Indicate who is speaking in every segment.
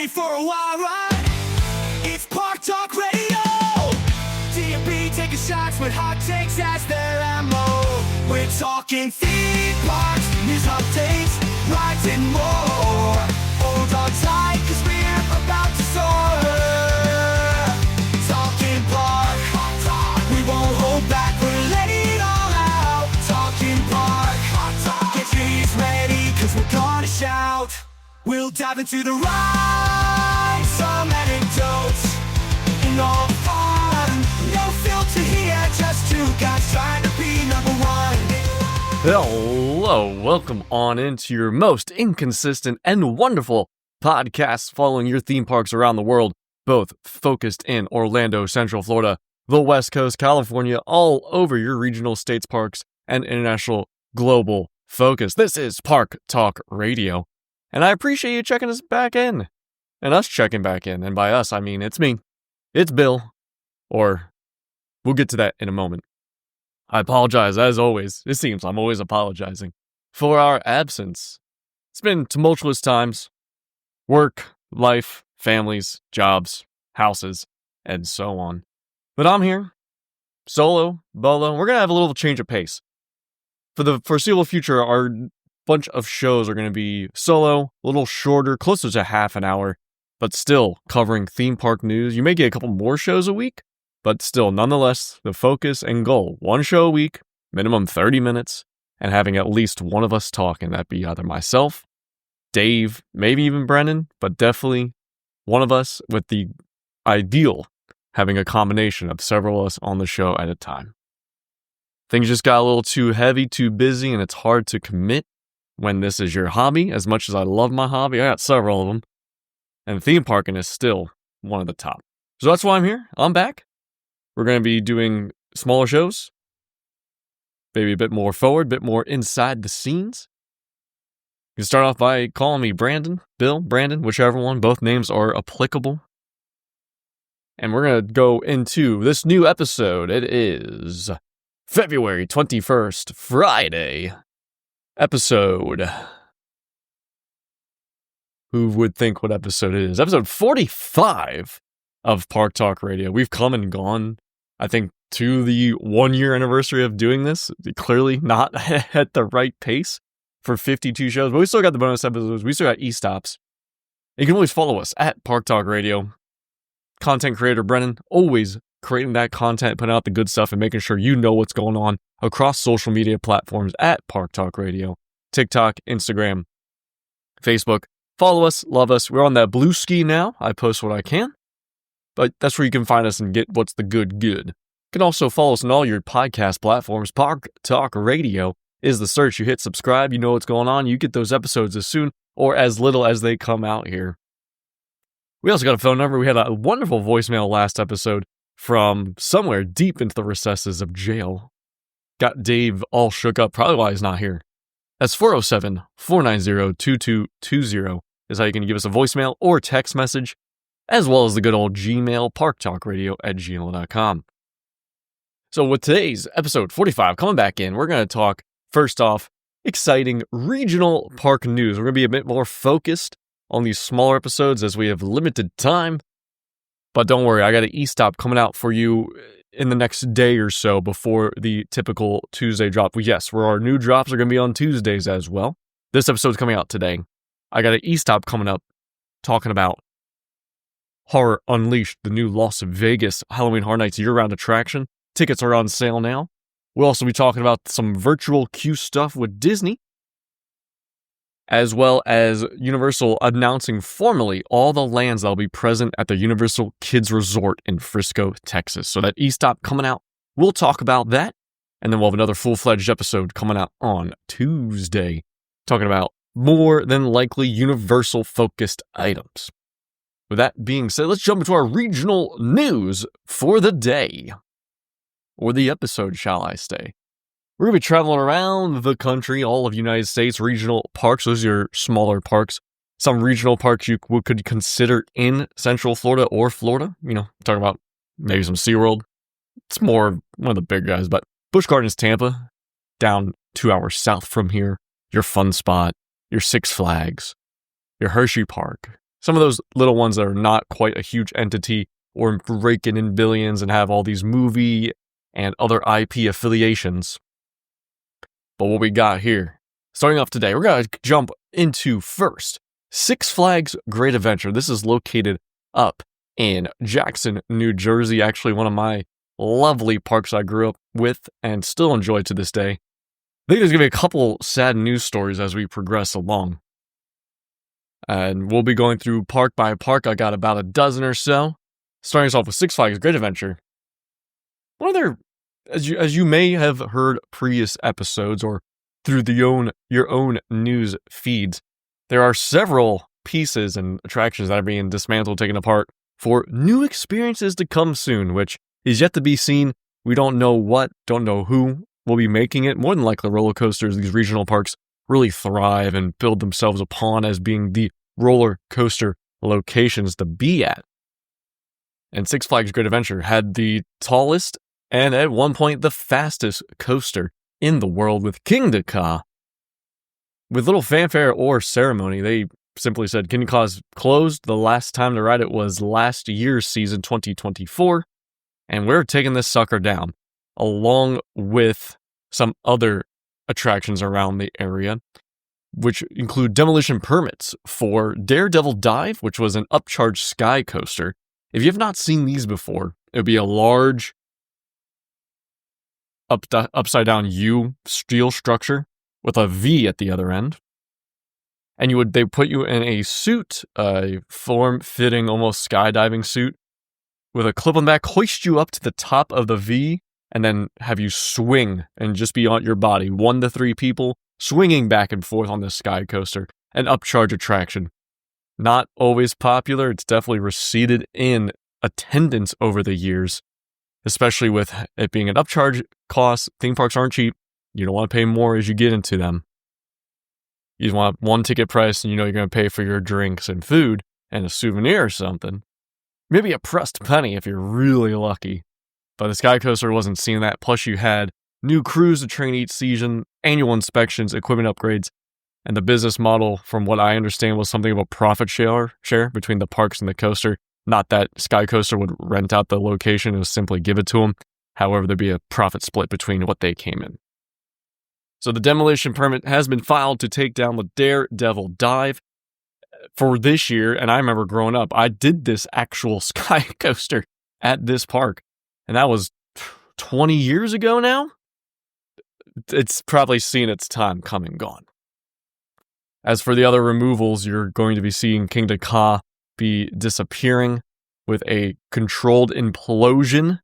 Speaker 1: ready for a wild ride? It's Park Talk Radio. D&B taking shots with hot takes as their ammo. We're talking theme parks, news updates, rides and more. Hold on tight, cause we're about to soar. Talking park, we won't hold back, we're letting it all out. Talking park, get your ears ready, cause we're gonna shout. We'll dive into the ride, some anecdotes, and all fun. No filter here, just two guys trying to be number one.
Speaker 2: Hello, welcome on into your most inconsistent and wonderful podcast following your theme parks around the world, both focused in Orlando, Central Florida, the West Coast, California, all over your regional states parks and international global focus. This is Park Talk Radio. And I appreciate you checking us back in. And us checking back in. And by us, I mean it's me. It's Bill. Or, we'll get to that in a moment. I apologize, as always. It seems I'm always apologizing for our absence. It's been tumultuous times. Work, life, families, jobs, houses, and so on. But I'm here. Solo, Bolo. We're going to have a little change of pace. For the foreseeable future, our bunch of shows are going to be solo, a little shorter, closer to half an hour, but still covering theme park news. You may get a couple more shows a week, but still, nonetheless, the focus and goal, one show a week, minimum 30 minutes, and having at least one of us talk, and that be either myself, Dave, maybe even Brennan, but definitely one of us, with the ideal having a combination of several of us on the show at a time. Things just got a little too heavy, too busy, and it's hard to commit when this is your hobby. As much as I love my hobby, I got several of them, and theme parking is still one of the top. So that's why I'm here. I'm back. We're going to be doing smaller shows, maybe a bit more forward, a bit more inside the scenes. You can start off by calling me Brandon, Bill, Brandon, whichever one. Both names are applicable. And we're going to go into this new episode. It is February 21st, Friday. Episode. Who would think what episode it is? Episode 45 of Park Talk Radio. We've come and gone, I think, to the 1 year anniversary of doing this. Clearly not at the right pace for 52 shows, but we still got the bonus episodes. We still got e-stops. You can always follow us at Park Talk Radio. Content creator Brennan, always creating that content, putting out the good stuff, and making sure you know what's going on across social media platforms at Park Talk Radio. TikTok, Instagram, Facebook. Follow us, love us. We're on that blue ski now. I post what I can. But that's where you can find us and get what's the good. You can also follow us on all your podcast platforms. Park Talk Radio is the search. You hit subscribe, you know what's going on. You get those episodes as soon or as little as they come out here. We also got a phone number. We had a wonderful voicemail last episode from somewhere deep into the recesses of jail. Got Dave all shook up, probably why he's not here. That's 407-490-2220 is how you can give us a voicemail or text message, as well as the good old Gmail, parktalkradio@gmail.com. So with today's episode 45 coming back in, we're going to talk, first off, exciting regional park news. We're going to be a bit more focused on these smaller episodes as we have limited time. But don't worry, I got an e-stop coming out for you in the next day or so before the typical Tuesday drop. Yes, where our new drops are going to be on Tuesdays as well. This episode's coming out today. I got an e-stop coming up talking about Horror Unleashed, the new Las Vegas Halloween Horror Nights year-round attraction. Tickets are on sale now. We'll also be talking about some virtual queue stuff with Disney, as well as Universal announcing formally all the lands that will be present at the Universal Kids Resort in Frisco, Texas. So that e-stop coming out, we'll talk about that, and then we'll have another full-fledged episode coming out on Tuesday, talking about more than likely Universal-focused items. With that being said, let's jump into our regional news for the day. Or the episode, shall I say. We're going to be traveling around the country, all of United States, regional parks. Those are your smaller parks. Some regional parks you could consider in Central Florida or Florida. You know, talking about maybe some SeaWorld. It's more one of the big guys, but Busch Gardens, Tampa, down 2 hours south from here. Your fun spot, your Six Flags, your Hershey Park, Some of those little ones that are not quite a huge entity or raking in billions and have all these movie and other IP affiliations. But what we got here, starting off today, we're going to jump into first Six Flags Great Adventure. This is located up in Jackson, New Jersey. Actually, one of my lovely parks I grew up with and still enjoy to this day. I think there's going to be a couple sad news stories as we progress along. And we'll be going through park by park. I got about a dozen or so. Starting us off with Six Flags Great Adventure. One of their, as you may have heard previous episodes or through your own news feeds, there are several pieces and attractions that are being dismantled, taken apart for new experiences to come soon, which is yet to be seen. We don't know what, don't know who will be making it. More than likely, roller coasters, these regional parks really thrive and build themselves upon as being the roller coaster locations to be at. And Six Flags Great Adventure had the tallest and at one point the fastest coaster in the world with Kingda Ka. With little fanfare or ceremony, they simply said Kingda Ka's closed. The last time to ride it was last year's season, 2024. And we're taking this sucker down, along with some other attractions around the area, which include demolition permits for Daredevil Dive, which was an upcharge sky coaster. If you have not seen these before, it would be a large upside down U steel structure with a V at the other end. And they put you in a suit, a form-fitting, almost skydiving suit, with a clip on the back, hoist you up to the top of the V, and then have you swing and just be on your body. 1 to 3 people swinging back and forth on this sky coaster. An upcharge attraction. Not always popular. It's definitely receded in attendance over the years, especially with it being an upcharge cost. Theme parks aren't cheap. You don't want to pay more as you get into them. You just want one ticket price and you know you're going to pay for your drinks and food and a souvenir or something. Maybe a pressed penny if you're really lucky. But the Sky Coaster wasn't seeing that. Plus you had new crews to train each season, annual inspections, equipment upgrades, and the business model, from what I understand, was something of a profit share between the parks and the coaster. Not that Sky Coaster would rent out the location and simply give it to them. However, there'd be a profit split between what they came in. So the demolition permit has been filed to take down the Daredevil Dive for this year. And I remember growing up, I did this actual Sky Coaster at this park. And that was 20 years ago now. It's probably seen its time come and gone. As for the other removals, you're going to be seeing Kingda Ka be disappearing with a controlled implosion.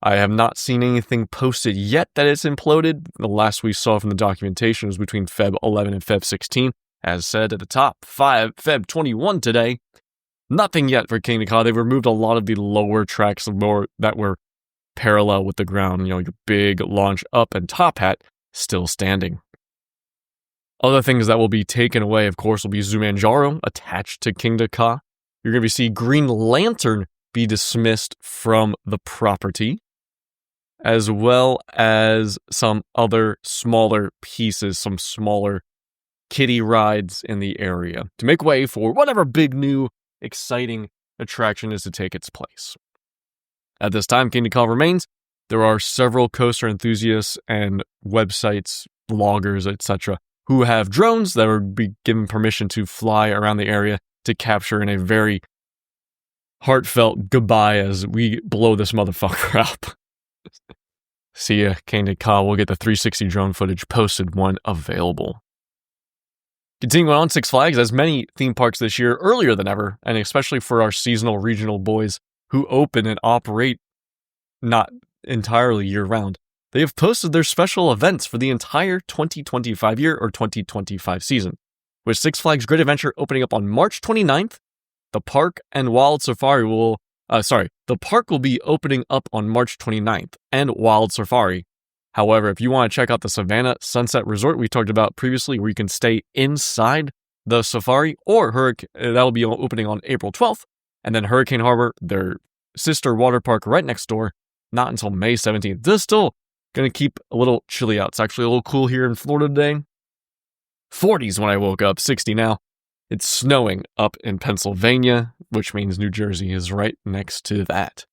Speaker 2: I have not seen anything posted yet that it's imploded. The last we saw from the documentation was between Feb 11 and Feb 16. As said at the top, Feb 21 today. Nothing yet for Kingda Ka. They've removed a lot of the lower tracks that were parallel with the ground. You know, your big launch up and top hat still standing. Other things that will be taken away, of course, will be Zumanjaro attached to Kingda Ka. You're going to see Green Lantern be dismissed from the property, as well as some other smaller pieces, some smaller kiddie rides in the area to make way for whatever big, new, exciting attraction is to take its place. At this time, Kingda Ka remains. There are several coaster enthusiasts and websites, bloggers, etc., who have drones that would be given permission to fly around the area to capture in a very heartfelt goodbye as we blow this motherfucker up. See ya, Kingda Ka. We'll get the 360 drone footage posted when available. Continuing on, Six Flags has many theme parks this year, earlier than ever, and especially for our seasonal regional boys who open and operate not entirely year-round. They have posted their special events for the entire 2025 year or 2025 season, with Six Flags Great Adventure opening up on March 29th. The park and Wild Safari the park will be opening up on March 29th and Wild Safari. However, if you want to check out the Savannah Sunset Resort we talked about previously, where you can stay inside the safari, or that will be opening on April 12th, and then Hurricane Harbor, their sister water park right next door, not until May 17th. This is still going to keep a little chilly out. It's actually a little cool here in Florida today. 40s when I woke up, 60 now. It's snowing up in Pennsylvania, which means New Jersey is right next to that.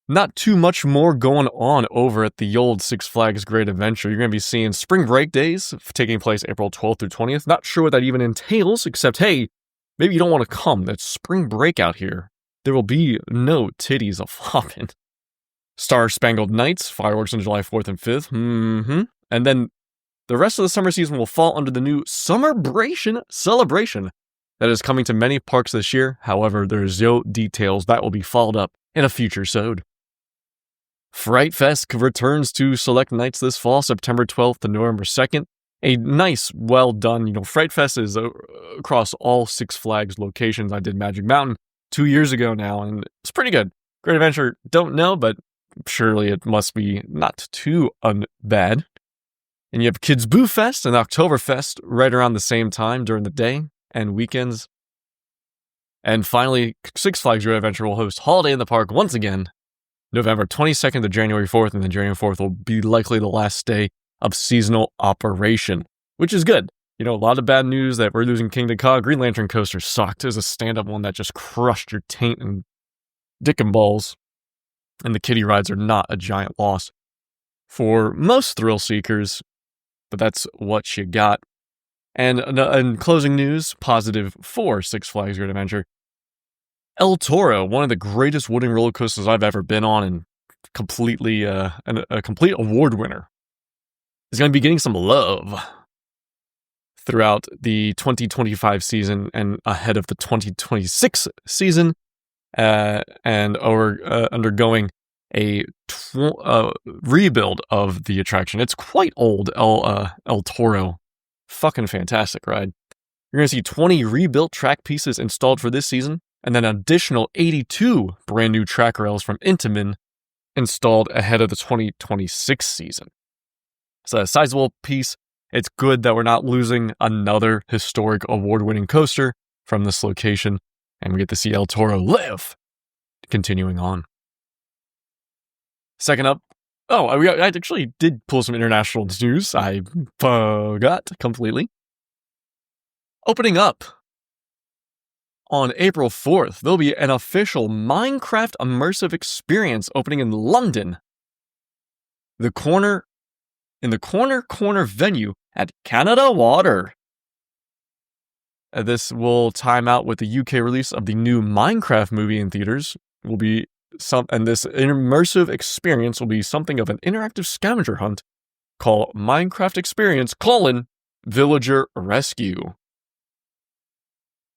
Speaker 2: Not too much more going on over at the old Six Flags Great Adventure. You're going to be seeing Spring Break Days taking place April 12th through 20th. Not sure what that even entails, except, hey, maybe you don't want to come. It's spring break out here. There will be no titties a-flopping. Star Spangled Nights, fireworks on July 4th and 5th. And then the rest of the summer season will fall under the new Summerbration celebration that is coming to many parks this year. However, there's no details. That will be followed up in a future sode. Fright Fest returns to select nights this fall, September 12th to November 2nd. A nice, well done, Fright Fest is across all Six Flags locations. I did Magic Mountain 2 years ago now, and it's pretty good. Great Adventure, don't know, but surely it must be not too bad. And you have Kids Boo Fest and Oktoberfest right around the same time during the day and weekends. And finally, Six Flags Great Adventure will host Holiday in the Park once again, November 22nd to January 4th, and then January 4th will be likely the last day of seasonal operation, which is good. A lot of bad news that we're losing King to Ka. Green Lantern Coaster sucked. It was a stand-up one that just crushed your taint and dick and balls. And the kiddie rides are not a giant loss for most thrill seekers, but that's what you got. And in closing news, positive for Six Flags Great Adventure. El Toro, one of the greatest wooden roller coasters I've ever been on, and completely a complete award winner, is going to be getting some love throughout the 2025 season and ahead of the 2026 season, and undergoing a rebuild of the attraction. It's quite old, El Toro. Fucking fantastic ride. You're going to see 20 rebuilt track pieces installed for this season, and then an additional 82 brand new track rails from Intamin installed ahead of the 2026 season. So a sizable piece. It's good that we're not losing another historic award-winning coaster from this location, and we get to see El Toro live. Continuing on. Second up, I actually did pull some international news. I forgot completely. Opening up on April 4th, there'll be an official Minecraft immersive experience opening in London. In the corner venue at Canada Water. This will time out with the UK release of the new Minecraft movie in theaters. And this immersive experience will be something of an interactive scavenger hunt called Minecraft Experience: Villager Rescue,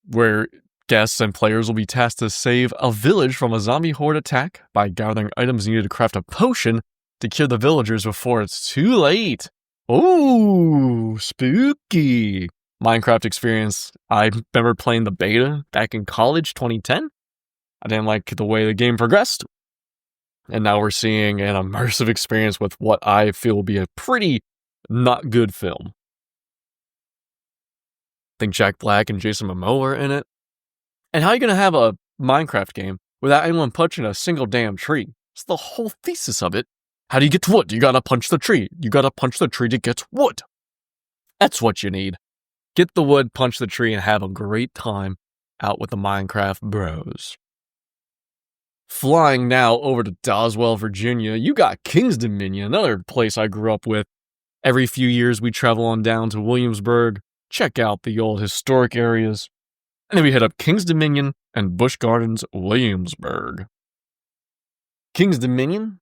Speaker 2: where guests and players will be tasked to save a village from a zombie horde attack by gathering items needed to craft a potion to cure the villagers before it's too late. Oh, spooky. Minecraft Experience. I remember playing the beta back in college, 2010. I didn't like the way the game progressed. And now we're seeing an immersive experience with what I feel will be a pretty not good film. I think Jack Black and Jason Momoa are in it. And how are you going to have a Minecraft game without anyone punching a single damn tree? It's the whole thesis of it. How do you get wood? You gotta punch the tree. You gotta punch the tree to get wood. That's what you need. Get the wood, punch the tree, and have a great time out with the Minecraft bros. Flying now over to Doswell, Virginia, you got King's Dominion, another place I grew up with. Every few years we travel on down to Williamsburg, check out the old historic areas, and then we head up King's Dominion and Busch Gardens, Williamsburg. King's Dominion,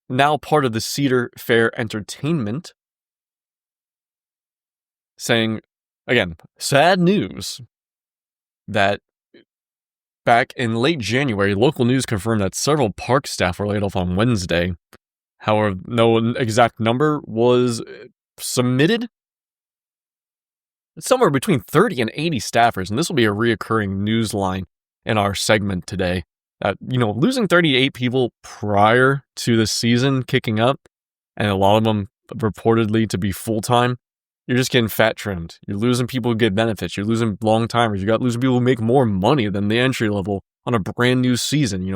Speaker 2: now part of the Cedar Fair Entertainment, saying, again, sad news, that back in late January, local news confirmed that several park staff were laid off on Wednesday. However, no exact number was submitted. It's somewhere between 30 and 80 staffers, and this will be a reoccurring news line in our segment today. Losing 38 people prior to the season kicking up, and a lot of them reportedly to be full-time, you're just getting fat trimmed. You're losing people who get benefits. You're losing long-timers. You got losing people who make more money than the entry level on a brand new season.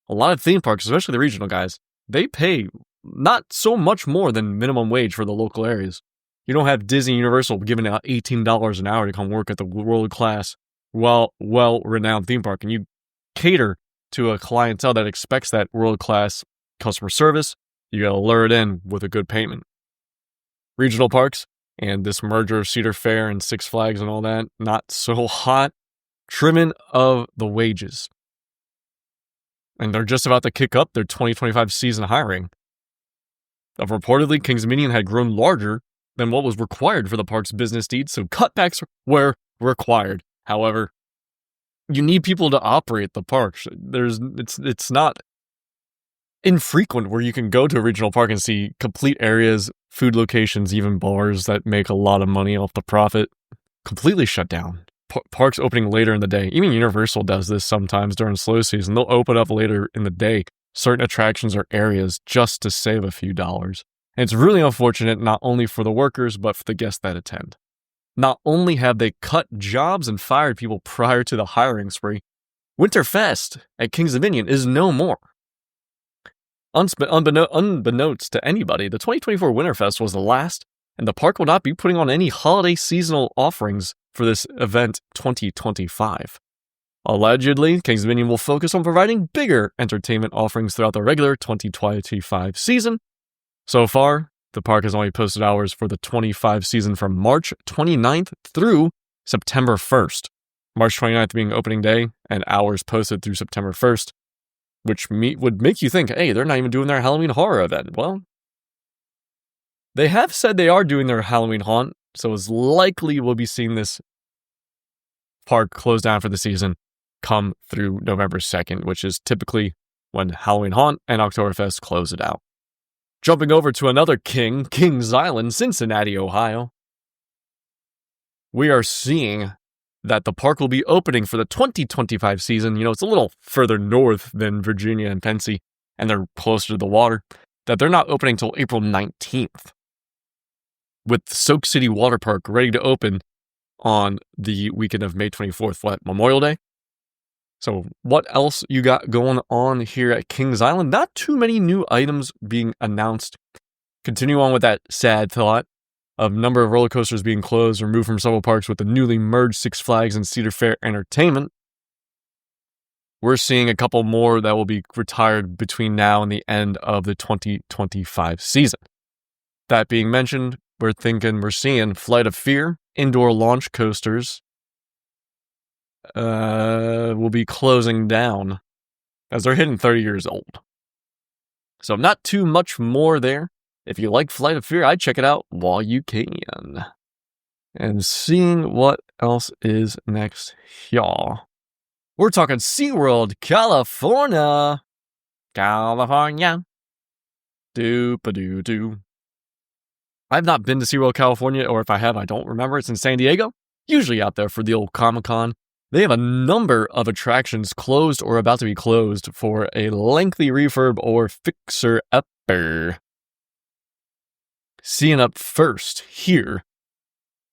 Speaker 2: A lot of theme parks, especially the regional guys, they pay not so much more than minimum wage for the local areas. You don't have Disney Universal giving out $18 an hour to come work at the world-class, well-renowned theme park, and you cater to a clientele that expects that world-class customer service. You gotta lure it in with a good payment. Regional parks and this merger of Cedar Fair and Six Flags and all that, not so hot. Trimming of the wages. And they're just about to kick up their 2025 season hiring. Reportedly, Kings Dominion had grown larger than what was required for the park's business needs, so cutbacks were required. However, you need people to operate the parks. It's not infrequent where you can go to a regional park and see complete areas, food locations, even bars that make a lot of money off the profit completely shut down. Parks opening later in the day. Even Universal does this sometimes during slow season. They'll open up later in the day, certain attractions or areas, just to save a few dollars. And it's really unfortunate not only for the workers, but for the guests that attend. Not only have they cut jobs and fired people prior to the hiring spree, Winterfest at Kings Dominion is no more. Unbeknownst to anybody, the 2024 Winterfest was the last, and the park will not be putting on any holiday seasonal offerings for this event 2025. Allegedly, Kings Dominion will focus on providing bigger entertainment offerings throughout the regular 2025 season. So far, the park has only posted hours for the 25 season from March 29th through September 1st. March 29th being opening day, and hours posted through September 1st, which would make you think, hey, they're not even doing their Halloween horror event. Well, they have said they are doing their Halloween haunt, so it's likely we'll be seeing this park close down for the season come through November 2nd, which is typically when Halloween haunt and Oktoberfest close it out. Jumping over to another Kings Island, Cincinnati, Ohio. We are seeing that the park will be opening for the 2025 season. You know, it's a little further north than Virginia and Pennsy, and they're closer to the water, that they're not opening until April 19th. With Soak City Water Park ready to open on the weekend of May 24th, Memorial Day. So what else you got going on here at Kings Island? Not too many new items being announced. Continue on with that sad thought of number of roller coasters being closed or moved from several parks with the newly merged Six Flags and Cedar Fair Entertainment. We're seeing a couple more that will be retired between now and the end of the 2025 season. That being mentioned, we're seeing Flight of Fear, indoor launch coasters, will be closing down as they're hitting 30 years old. So not too much more there. If you like Flight of Fear, I'd check it out while you can. And seeing what else is next, y'all. We're talking SeaWorld, California. California. Doop-a-doo-doo. I've not been to SeaWorld, California, or if I have, I don't remember. It's in San Diego. Usually out there for the old Comic-Con. They have a number of attractions closed or about to be closed for a lengthy refurb or fixer-upper. Seeing up first here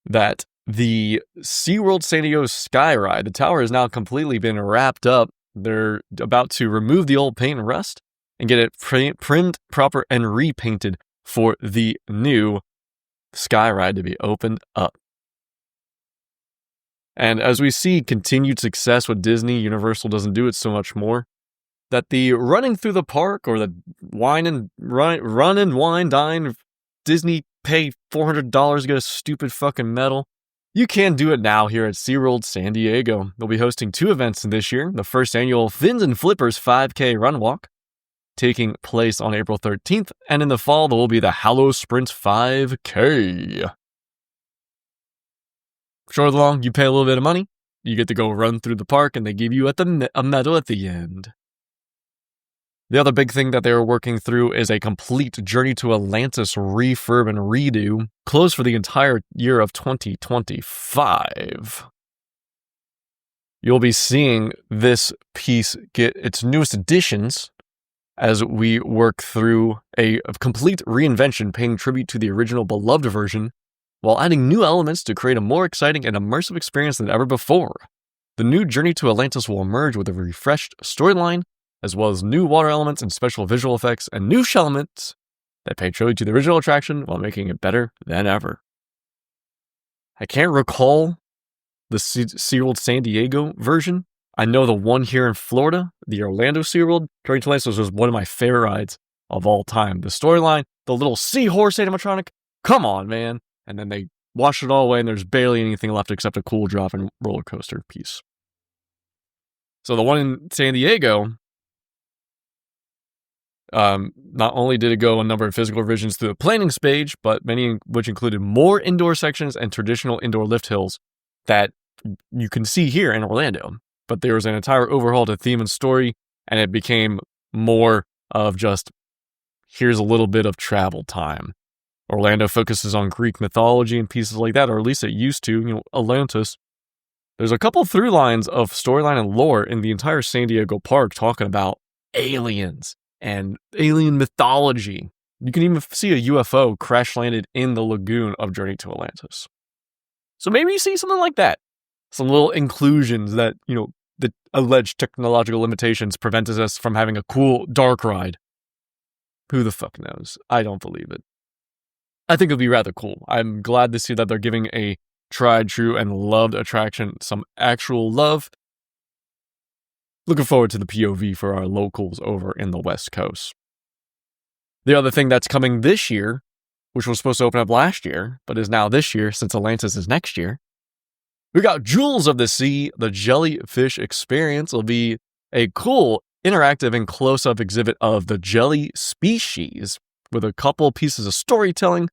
Speaker 2: that the SeaWorld San Diego Sky Ride, the tower has now completely been wrapped up. They're about to remove the old paint and rust and get it primed proper and repainted for the new Sky Ride to be opened up. And as we see continued success with Disney, Universal doesn't do it so much more, that the running through the park or the run and wine, dine, Disney pay $400 to get a stupid fucking medal. You can do it now here at SeaWorld San Diego. They'll be hosting 2 events this year. The first annual Fins and Flippers 5K Run Walk, taking place on April 13th, and in the fall there will be the Hallow Sprint 5K. Short or long, you pay a little bit of money, you get to go run through the park, and they give you a medal at the end. The other big thing that they are working through is a complete Journey to Atlantis refurb and redo, closed for the entire year of 2025. You'll be seeing this piece get its newest additions as we work through a complete reinvention paying tribute to the original beloved version, while adding new elements to create a more exciting and immersive experience than ever before. The new Journey to Atlantis will emerge with a refreshed storyline, as well as new water elements and special visual effects and new shell elements that pay tribute to the original attraction while making it better than ever. I can't recall the SeaWorld San Diego version. I know the one here in Florida, the Orlando SeaWorld Journey to Atlantis, was one of my favorite rides of all time. The storyline, the little seahorse animatronic, come on, man. And then they wash it all away and there's barely anything left except a cool drop and roller coaster piece. So the one in San Diego, not only did it go a number of physical revisions through the planning stage, but many which included more indoor sections and traditional indoor lift hills that you can see here in Orlando. But there was an entire overhaul to theme and story, and it became more of just, here's a little bit of travel time. Orlando focuses on Greek mythology and pieces like that, or at least it used to, Atlantis. There's a couple through lines of storyline and lore in the entire San Diego park talking about aliens and alien mythology. You can even see a UFO crash landed in the lagoon of Journey to Atlantis. So maybe you see something like that. Some little inclusions that, the alleged technological limitations prevented us from having a cool dark ride. Who the fuck knows? I don't believe it. I think it'll be rather cool. I'm glad to see that they're giving a tried, true, and loved attraction some actual love. Looking forward to the POV for our locals over in the West Coast. The other thing that's coming this year, which was supposed to open up last year, but is now this year since Atlantis is next year, we got Jewels of the Sea. The Jellyfish Experience will be a cool, interactive, and close-up exhibit of the jelly species with a couple pieces of storytelling,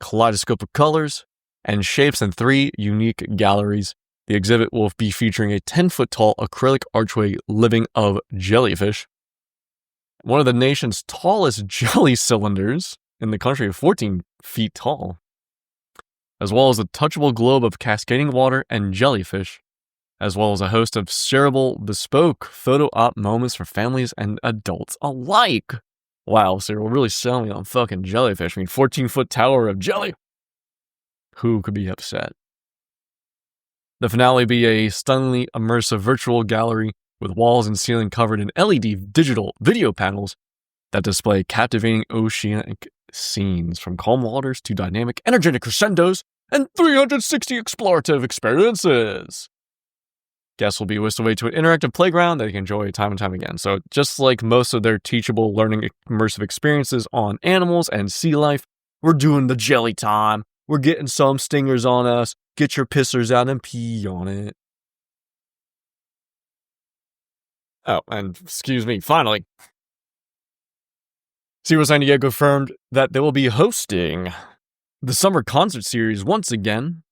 Speaker 2: kaleidoscope of colors, and shapes in 3 unique galleries. The exhibit will be featuring a 10-foot-tall acrylic archway living of jellyfish, one of the nation's tallest jelly cylinders in the country, 14 feet tall, as well as a touchable globe of cascading water and jellyfish, as well as a host of shareable, bespoke photo op moments for families and adults alike. Wow, so you're really selling me on fucking jellyfish. 14-foot tower of jelly. Who could be upset? The finale be a stunningly immersive virtual gallery with walls and ceiling covered in LED digital video panels that display captivating oceanic scenes from calm waters to dynamic, energetic crescendos and 360 explorative experiences. Guests will be whisked away to an interactive playground that they can enjoy time and time again. So just like most of their teachable learning immersive experiences on animals and sea life, we're doing the jelly time. We're getting some stingers on us. Get your pissers out and pee on it. Oh, and excuse me, finally, SeaWorld San Diego confirmed that they will be hosting the summer concert series once again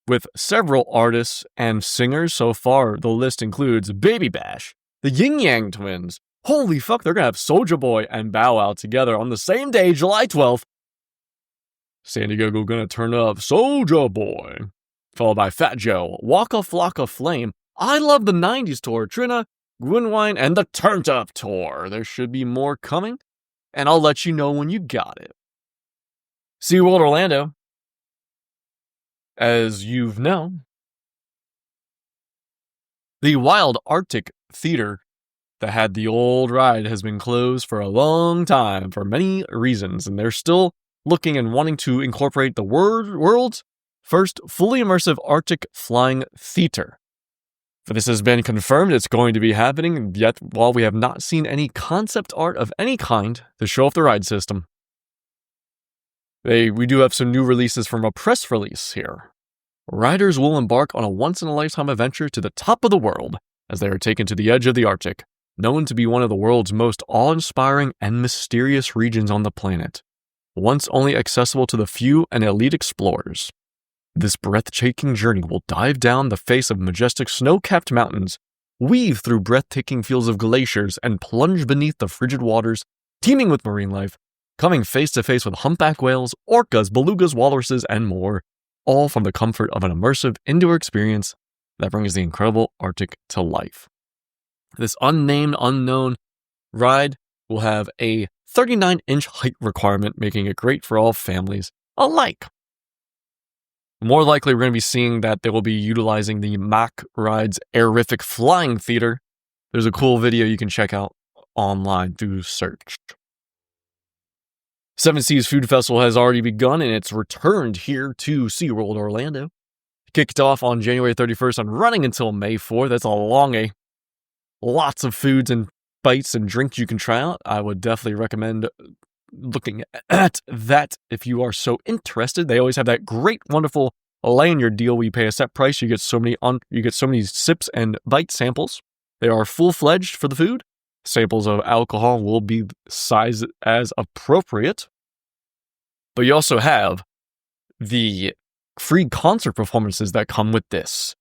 Speaker 2: with several artists and singers. So far, the list includes Baby Bash, the Yin Yang Twins. Holy fuck, they're gonna have Soulja Boy and Bow Wow together on the same day, July 12th. San Diego gonna turn up Soulja Boy, followed by Fat Joe, Waka Flocka Flame, I Love the 90s Tour, Trina, Gwynwine, and the Turned Up Tour. There should be more coming, and I'll let you know when you got it. SeaWorld Orlando, as you've known, the Wild Arctic Theater that had the old ride has been closed for a long time for many reasons, and they're still looking and wanting to incorporate the world's first fully immersive Arctic flying theater. For this has been confirmed it's going to be happening, yet while we have not seen any concept art of any kind to show off the ride system, we do have some new releases from a press release here. Riders will embark on a once-in-a-lifetime adventure to the top of the world as they are taken to the edge of the Arctic, known to be one of the world's most awe-inspiring and mysterious regions on the planet, once only accessible to the few and elite explorers. This breathtaking journey will dive down the face of majestic snow-capped mountains, weave through breathtaking fields of glaciers, and plunge beneath the frigid waters teeming with marine life, coming face to face with humpback whales, orcas, belugas, walruses, and more, all from the comfort of an immersive indoor experience that brings the incredible Arctic to life. This unnamed, unknown ride will have a 39-inch height requirement, making it great for all families alike. More likely, we're going to be seeing that they will be utilizing the Mack Ride's Airific Flying Theater. There's a cool video you can check out online through search. Seven Seas Food Festival has already begun, and it's returned here to SeaWorld Orlando. Kicked off on January 31st and running until May 4th. That's a long day. Lots of foods and bites and drinks you can try out. I would definitely recommend looking at that if you are so interested. They always have that great, wonderful lanyard deal where you pay a set price. You get so many sips and bite samples. They are full-fledged for the food. Samples of alcohol will be sized as appropriate. But you also have the free concert performances that come with this.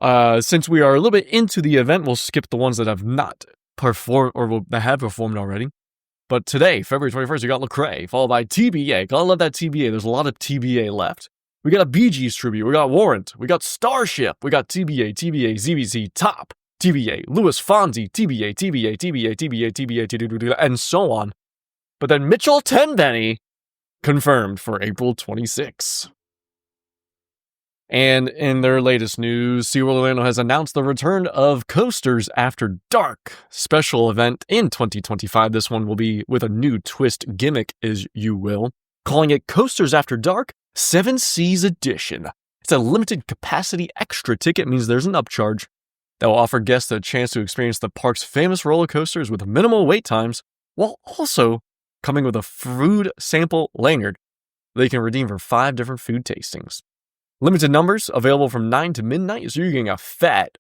Speaker 2: Since we are a little bit into the event, we'll skip the ones that have not performed or that have performed already. But today, February 21st, you got Lecrae, followed by TBA. Gotta love that TBA. There's a lot of TBA left. We got a Bee Gees tribute. We got Warrant. We got Starship. We got TBA, ZBZ, Top, TBA, Louis Fonsi, TBA, and so on. But then Mitchell Tenpenny confirmed for April 26. And in their latest news, SeaWorld Orlando has announced the return of Coasters After Dark special event in 2025. This one will be with a new twist gimmick, as you will, calling it Coasters After Dark 7 Seas Edition. It's a limited capacity extra ticket, means there's an upcharge that will offer guests a chance to experience the park's famous roller coasters with minimal wait times, while also coming with a food sample lanyard they can redeem for 5 different food tastings. Limited numbers, available from 9 to midnight, so you're getting a fat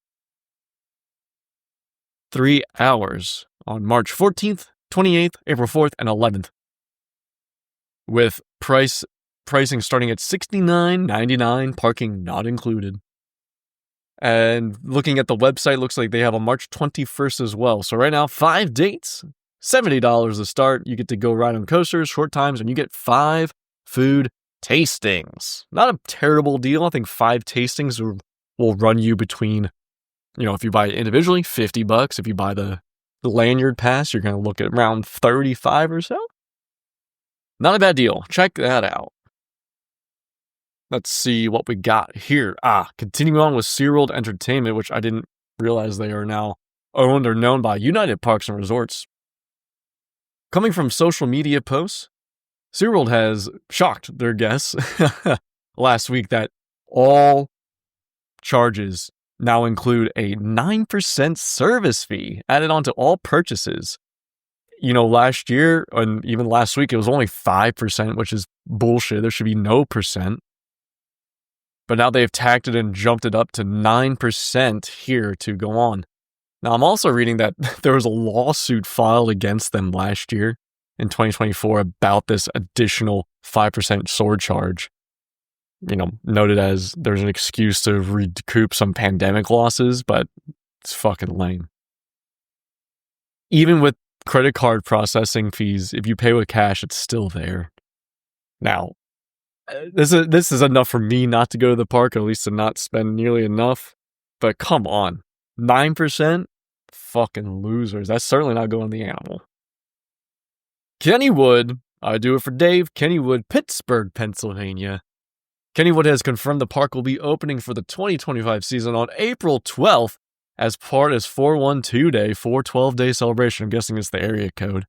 Speaker 2: 3 hours on March 14th, 28th, April 4th, and 11th. With pricing starting at $69.99, parking not included. And looking at the website, looks like they have a March 21st as well. So right now, 5 dates, $70 to start. You get to go ride on coasters, short times, and you get 5 food tastings. Not a terrible deal. I think 5 tastings will run you between, if you buy it individually, $50. If you buy the lanyard pass, you're going to look at around $35 or so. Not a bad deal. Check that out. Let's see what we got here. Continuing on with SeaWorld Entertainment, which I didn't realize they are now owned or known by United Parks and Resorts. Coming from social media posts, SeaWorld has shocked their guests last week that all charges now include a 9% service fee added onto all purchases. Last year and even last week, it was only 5%, which is bullshit. There should be no percent. But now they've tacked it and jumped it up to 9% here to go on. Now, I'm also reading that there was a lawsuit filed against them last year in 2024 about this additional 5% surcharge. Noted as there's an excuse to recoup some pandemic losses, but it's fucking lame. Even with credit card processing fees, if you pay with cash, it's still there. Now, this is enough for me not to go to the park, or at least to not spend nearly enough. But come on, 9%? Fucking losers. That's certainly not going to the animal. Kennywood, I do it for Dave. Kennywood, Pittsburgh, Pennsylvania. Kennywood has confirmed the park will be opening for the 2025 season on April 12th as part of 412 Day, 412-day celebration. I'm guessing it's the area code.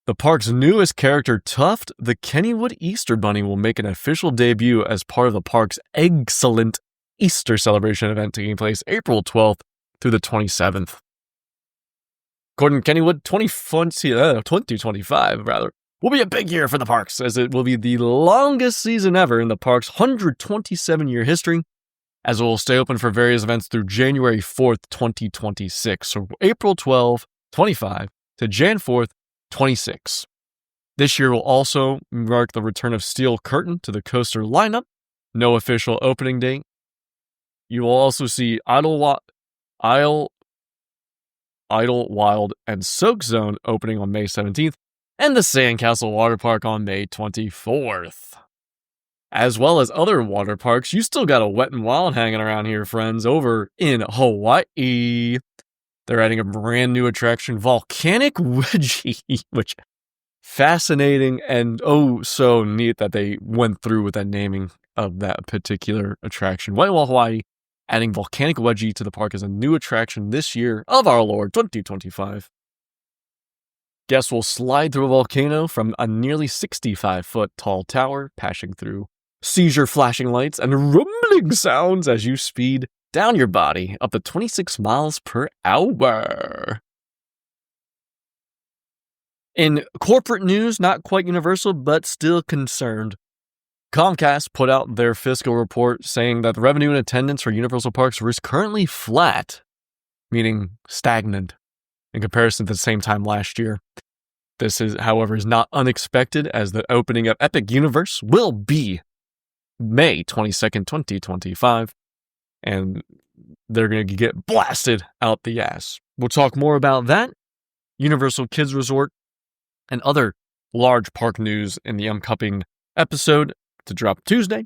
Speaker 2: The park's newest character, Tuft, the Kennywood Easter Bunny, will make an official debut as part of the park's excellent Easter celebration event taking place April 12th through the 27th. According to Kennywood, 2025 will be a big year for the parks, as it will be the longest season ever in the park's 127-year history, as it will stay open for various events through January 4th, 2026. So April 12th, 25 to Jan 4th, 26. This year will also mark the return of Steel Curtain to the coaster lineup. No official opening date. You will also see Idlewild and Soak Zone opening on May 17th, and the Sandcastle Water Park on May 24th. As well as other water parks, you still got a Wet n Wild hanging around here, friends, over in Hawaii. They're adding a brand new attraction, Volcanic Wedgie, which fascinating and so neat that they went through with that naming of that particular attraction. White Wall Hawaii, adding Volcanic Wedgie to the park as a new attraction this year of our Lord 2025. Guests will slide through a volcano from a nearly 65-foot tall tower, passing through seizure flashing lights and rumbling sounds as you speed down your body up to 26 miles per hour. In corporate news, not quite Universal, but still concerned, Comcast put out their fiscal report saying that the revenue and attendance for Universal Parks is currently flat, meaning stagnant, in comparison to the same time last year. This is, however, is not unexpected, as the opening of Epic Universe will be May 22nd, 2025, and they're going to get blasted out the ass. We'll talk more about that, Universal Kids Resort, and other large park news in the upcoming episode to drop Tuesday,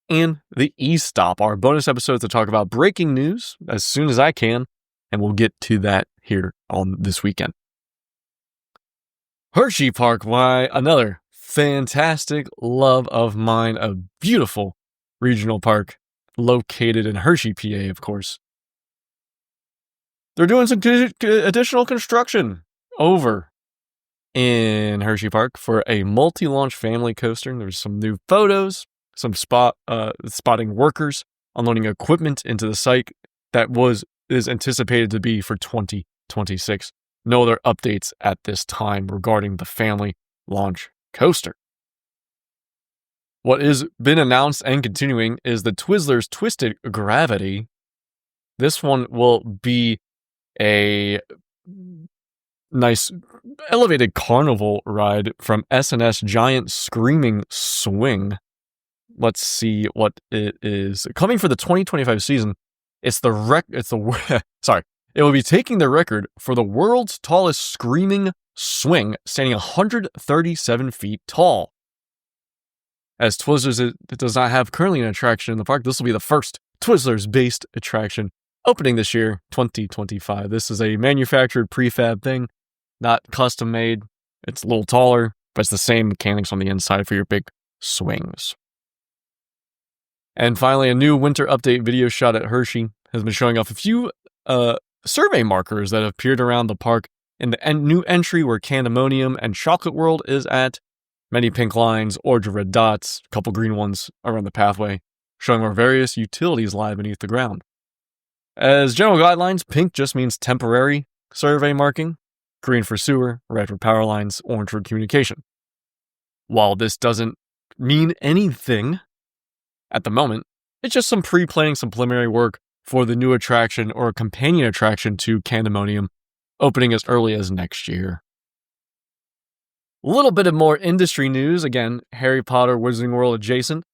Speaker 2: and the E-Stop, our bonus episode to talk about breaking news as soon as I can, and we'll get to that here on this weekend. Hershey Park, why, another fantastic love of mine, a beautiful regional park located in Hershey, PA, of course. They're doing some additional construction over in Hershey Park for a multi-launch family coaster. There's some new photos, some spotting workers unloading equipment into the site that is anticipated to be for 2026. No other updates at this time regarding the family launch coaster. What has been announced and continuing is the Twizzlers Twisted Gravity. This one will be a nice elevated carnival ride from S&S Giant Screaming Swing. Let's see what it is. Coming for the 2025 season, it will be taking the record for the world's tallest screaming swing, standing 137 feet tall. As Twizzlers, it does not have currently an attraction in the park. This will be the first Twizzlers-based attraction opening this year, 2025. This is a manufactured prefab thing, not custom made. It's a little taller, but it's the same mechanics on the inside for your big swings. And finally, a new winter update video shot at Hershey has been showing off a few survey markers that have appeared around the park in the new entry where Candemonium and Chocolate World is at. Many pink lines, orange red dots, a couple green ones around the pathway, showing where various utilities lie beneath the ground. As general guidelines, pink just means temporary survey marking, green for sewer, red for power lines, orange for communication. While this doesn't mean anything at the moment, it's just some pre-planning, some preliminary work for the new attraction or companion attraction to Candemonium, opening as early as next year. A little bit of more industry news, again, Harry Potter Wizarding World adjacent.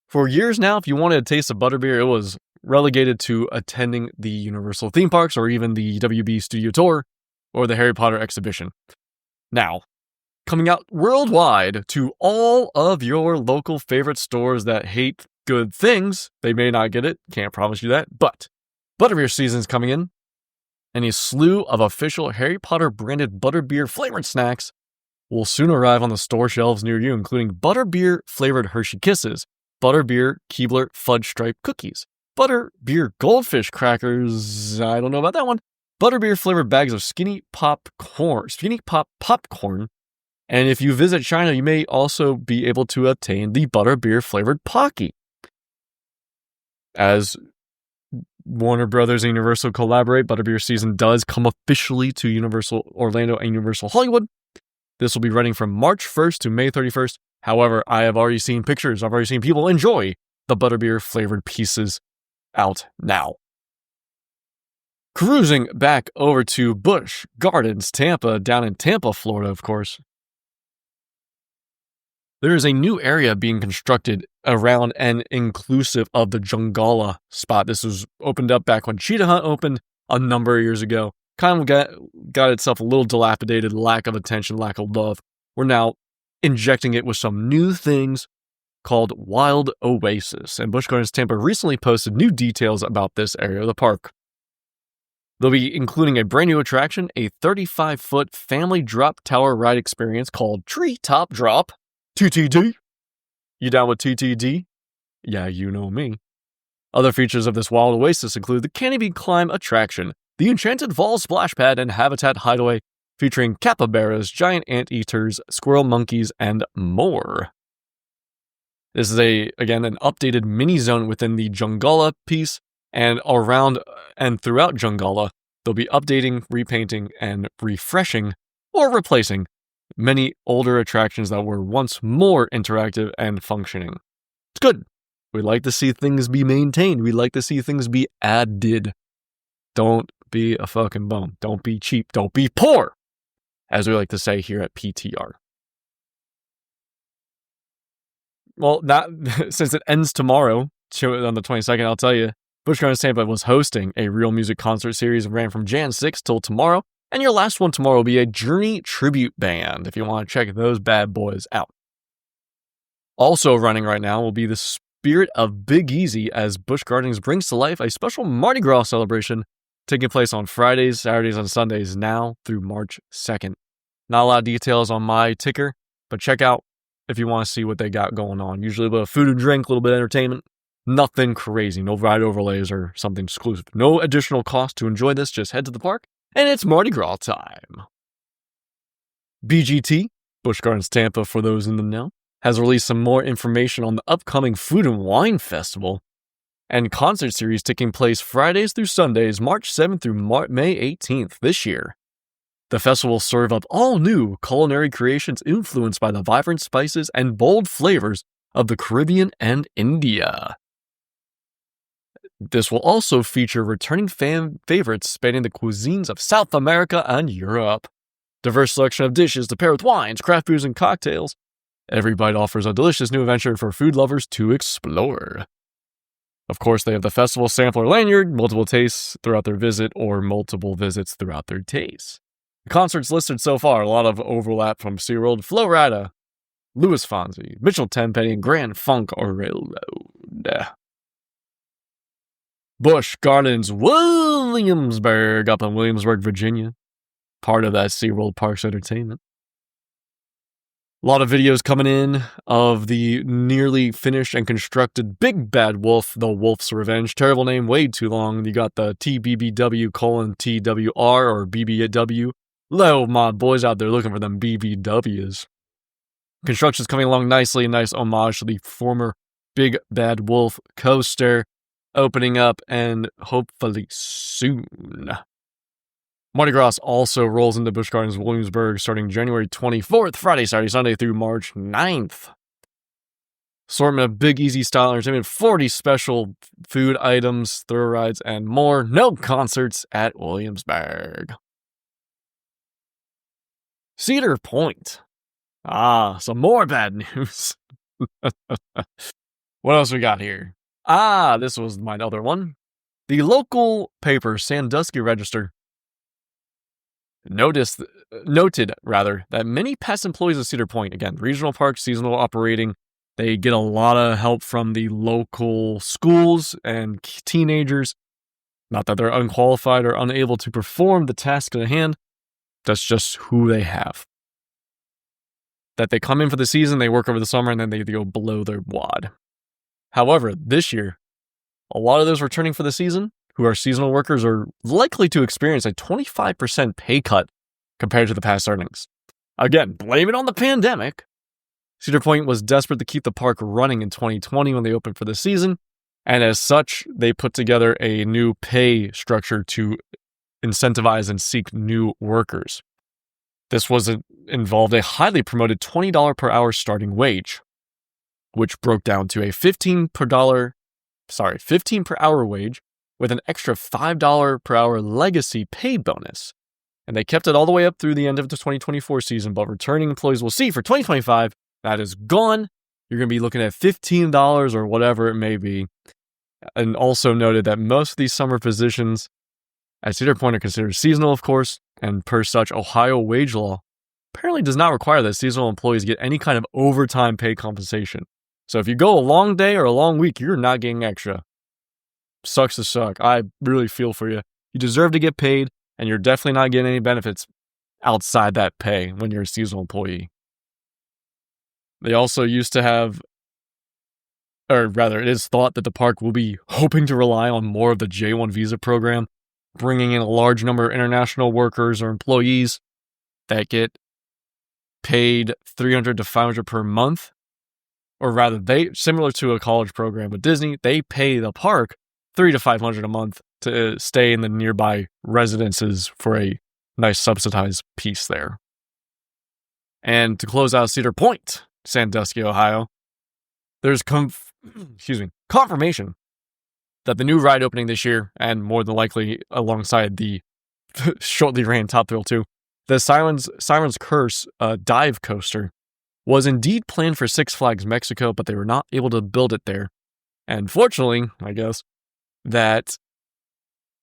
Speaker 2: For years now, if you wanted a taste of butterbeer, it was relegated to attending the Universal theme parks or even the WB Studio Tour or the Harry Potter exhibition. Now, coming out worldwide to all of your local favorite stores that hate good things, they may not get it, can't promise you that, but butterbeer season's coming in, and a slew of official Harry Potter branded butterbeer flavored snacks will soon arrive on the store shelves near you, including butterbeer flavored Hershey Kisses, butterbeer Keebler fudge stripe cookies, butterbeer goldfish crackers, I don't know about that one, butterbeer flavored bags of Skinny Pop popcorn, and if you visit China, you may also be able to obtain the butterbeer flavored Pocky. As Warner Brothers and Universal collaborate, butterbeer season does come officially to Universal Orlando and Universal Hollywood. This will be running from March 1st to May 31st. However, I have already seen pictures. I've already seen people enjoy the butterbeer flavored pieces out now. Cruising back over to Busch Gardens, Tampa, down in Tampa, Florida, of course. There is a new area being constructed around and inclusive of the Jungala spot. This was opened up back when Cheetah Hunt opened a number of years ago. Kind of got itself a little dilapidated, lack of attention, lack of love. We're now injecting it with some new things called Wild Oasis. And Busch Gardens Tampa recently posted new details about this area of the park. They'll be including a brand new attraction, a 35-foot family drop tower ride experience called Treetop Drop, TTD. You down with TTD? Yeah, you know me. Other features of this Wild Oasis include the Canopy Climb attraction, the Enchanted Falls Splash Pad and Habitat Hideaway, featuring capybaras, giant anteaters, squirrel monkeys, and more. This is again an updated mini zone within the Jungala piece, and around and throughout Jungala, they'll be updating, repainting, and refreshing or replacing many older attractions that were once more interactive and functioning. It's good. We like to see things be maintained. We like to see things be added. Don't be a fucking bum. Don't be cheap. Don't be poor, as we like to say here at PTR. Well, since it ends tomorrow, on the 22nd, I'll tell you, Busch Gardens Tampa was hosting a real music concert series and ran from Jan 6th till tomorrow. And your last one tomorrow will be a Journey tribute band, if you want to check those bad boys out. Also running right now will be the Spirit of Big Easy, as Busch Gardens brings to life a special Mardi Gras celebration taking place on Fridays, Saturdays, and Sundays now through March 2nd. Not a lot of details on my ticker, but check out if you want to see what they got going on. Usually a little food and drink, a little bit of entertainment. Nothing crazy, no ride overlays or something exclusive. No additional cost to enjoy this, just head to the park, and it's Mardi Gras time. BGT, Busch Gardens Tampa for those in the know, has released some more information on the upcoming Food and Wine Festival and concert series taking place Fridays through Sundays, March 7th through May 18th this year. The festival will serve up all new culinary creations influenced by the vibrant spices and bold flavors of the Caribbean and India. This will also feature returning fan favorites spanning the cuisines of South America and Europe. Diverse selection of dishes to pair with wines, craft beers, and cocktails. Every bite offers a delicious new adventure for food lovers to explore. Of course, they have the festival sampler lanyard, multiple tastes throughout their visit, or multiple visits throughout their tastes. The concerts listed so far, a lot of overlap from SeaWorld, Flo Rida, Louis Fonsi, Mitchell Tenpenny, and Grand Funk Railroad. Busch Gardens Williamsburg up in Williamsburg, Virginia. Part of that SeaWorld Parks Entertainment. A lot of videos coming in of the nearly finished and constructed Big Bad Wolf, The Wolf's Revenge. Terrible name, way too long. You got the TBBW:TWR or BBW. Hello, my boys out there looking for them BBWs. Construction's coming along nicely. A nice homage to the former Big Bad Wolf coaster. Opening up and hopefully soon. Mardi Gras also rolls into Busch Gardens Williamsburg starting January 24th, Friday, Saturday, Sunday through March 9th. Assortment of Big Easy style entertainment, 40 special food items, thrill rides, and more. No concerts at Williamsburg. Cedar Point. Some more bad news. What else we got here? This was my other one. The local paper, Sandusky Register, noted that many past employees of Cedar Point, again, regional park, seasonal operating, they get a lot of help from the local schools and teenagers. Not that they're unqualified or unable to perform the task at hand. That's just who they have. That they come in for the season, they work over the summer, and then they go below their wad. However, this year, a lot of those returning for the season, who are seasonal workers, are likely to experience a 25% pay cut compared to the past earnings. Again, blame it on the pandemic. Cedar Point was desperate to keep the park running in 2020 when they opened for the season, and as such, they put together a new pay structure to incentivize and seek new workers. This involved a highly promoted $20 per hour starting wage, which broke down to a $15 per hour wage with an extra $5 per hour legacy pay bonus. And they kept it all the way up through the end of the 2024 season, but returning employees will see for 2025, that is gone. You're going to be looking at $15 or whatever it may be. And also noted that most of these summer positions at Cedar Point are considered seasonal, of course, and per such, Ohio wage law apparently does not require that seasonal employees get any kind of overtime pay compensation. So if you go a long day or a long week, you're not getting extra. Sucks to suck. I really feel for you. You deserve to get paid, and you're definitely not getting any benefits outside that pay when you're a seasonal employee. They also used to have, or rather, it is thought that the park will be hoping to rely on more of the J-1 visa program, bringing in a large number of international workers or employees. that get paid $300 to $500 per month, or rather, they similar to a college program with Disney, they pay the park $300 to $500 a month to stay in the nearby residences for a nice subsidized piece there. And to close out Cedar Point, Sandusky, Ohio, there's confirmation that the new ride opening this year, and more than likely alongside the shortly ran Top Thrill 2, the Siren's Curse dive coaster was indeed planned for Six Flags Mexico, but they were not able to build it there. And fortunately, I guess, that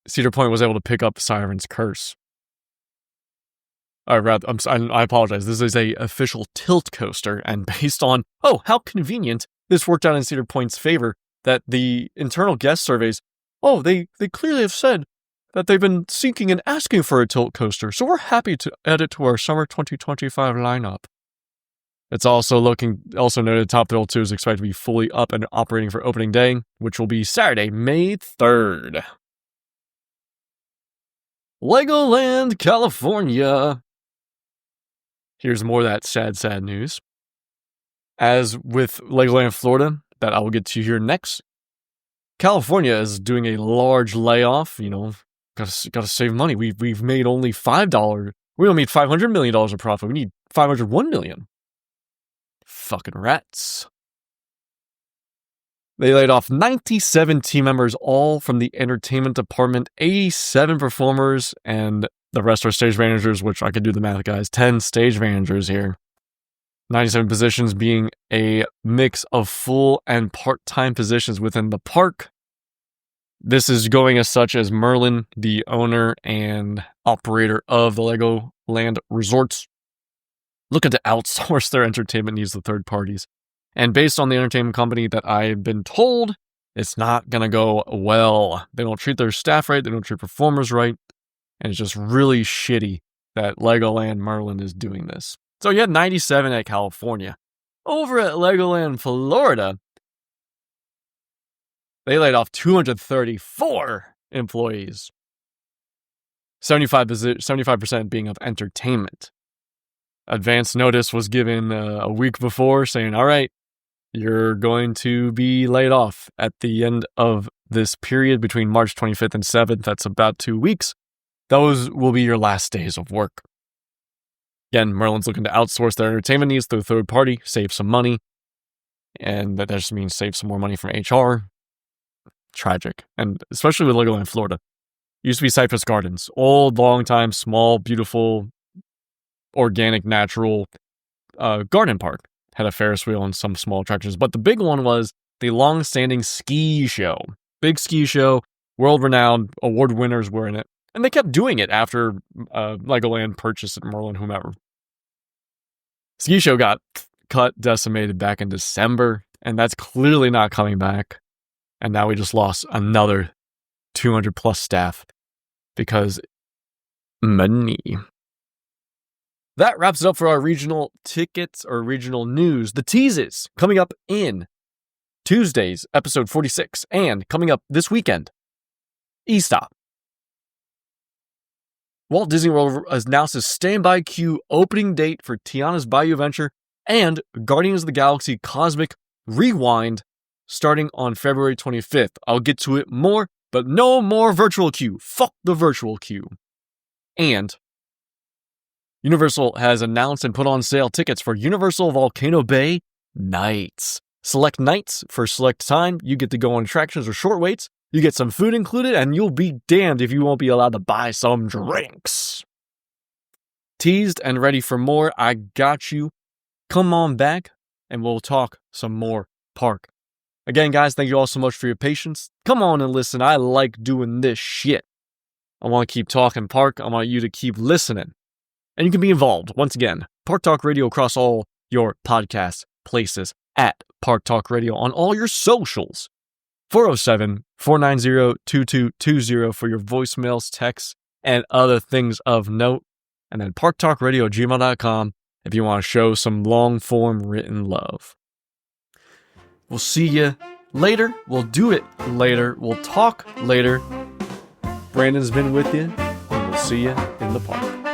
Speaker 2: Cedar Point was able to pick up Siren's Curse. I apologize. This is a official tilt coaster, and based on, how convenient, this worked out in Cedar Point's favor, that the internal guest surveys, they clearly have said that they've been seeking and asking for a tilt coaster, so we're happy to add it to our summer 2025 lineup. It's also noted Top Thrill 2 is expected to be fully up and operating for opening day, which will be Saturday, May 3rd. Legoland, California. Here's more of that sad news. As with Legoland, Florida, that I will get to here next, California is doing a large layoff. Gotta save money. We've made only $5. We only made $500 million of profit. We need $501 million. Fucking rats. They laid off 97 team members, all from the entertainment department, 87 performers, and the rest are stage managers, which I could do the math, guys. 10 stage managers here. 97 positions being a mix of full and part-time positions within the park. This is going as such as Merlin, the owner and operator of the Legoland resorts, looking to outsource their entertainment needs to third parties. And based on the entertainment company that I've been told, it's not going to go well. They don't treat their staff right. They don't treat performers right. And it's just really shitty that Legoland Merlin is doing this. So you had 97 at California. Over at Legoland Florida, they laid off 234 employees. 75% being of entertainment. Advance notice was given a week before saying, all right, you're going to be laid off at the end of this period between March 25th and 7th. That's about 2 weeks. Those will be your last days of work. Again, Merlin's looking to outsource their entertainment needs through a third party, save some money. And that just means save some more money from HR. Tragic. And especially with Legoland Florida. Used to be Busch Gardens. Old, long time, small, beautiful, organic, natural garden park. Had a Ferris wheel and some small attractions. But the big one was the long-standing ski show. Big ski show, world-renowned, award winners were in it. And they kept doing it after Legoland purchased it, Merlin, whomever. Ski show got cut, decimated back in December, and that's clearly not coming back. And now we just lost another 200 plus staff because money. That wraps it up for our regional tickets or regional news. The teases coming up in Tuesday's episode 46 and coming up this weekend. E-Stop. Walt Disney World announces standby queue opening date for Tiana's Bayou Adventure and Guardians of the Galaxy Cosmic Rewind starting on February 25th. I'll get to it more, but no more virtual queue. Fuck the virtual queue. And Universal has announced and put on sale tickets for Universal Volcano Bay Nights. Select nights for select time. You get to go on attractions or short waits. You get some food included, and you'll be damned if you won't be allowed to buy some drinks. Teased and ready for more. I got you. Come on back, and we'll talk some more park. Again, guys, thank you all so much for your patience. Come on and listen. I like doing this shit. I want to keep talking park. I want you to keep listening. And you can be involved. Once again, Park Talk Radio across all your podcast places at Park Talk Radio on all your socials. 407-490-2220 for your voicemails, texts, and other things of note. And then parktalkradio@gmail.com if you want to show some long-form written love. We'll see you later. We'll do it later. We'll talk later. Brandon's been with you, and we'll see you in the park.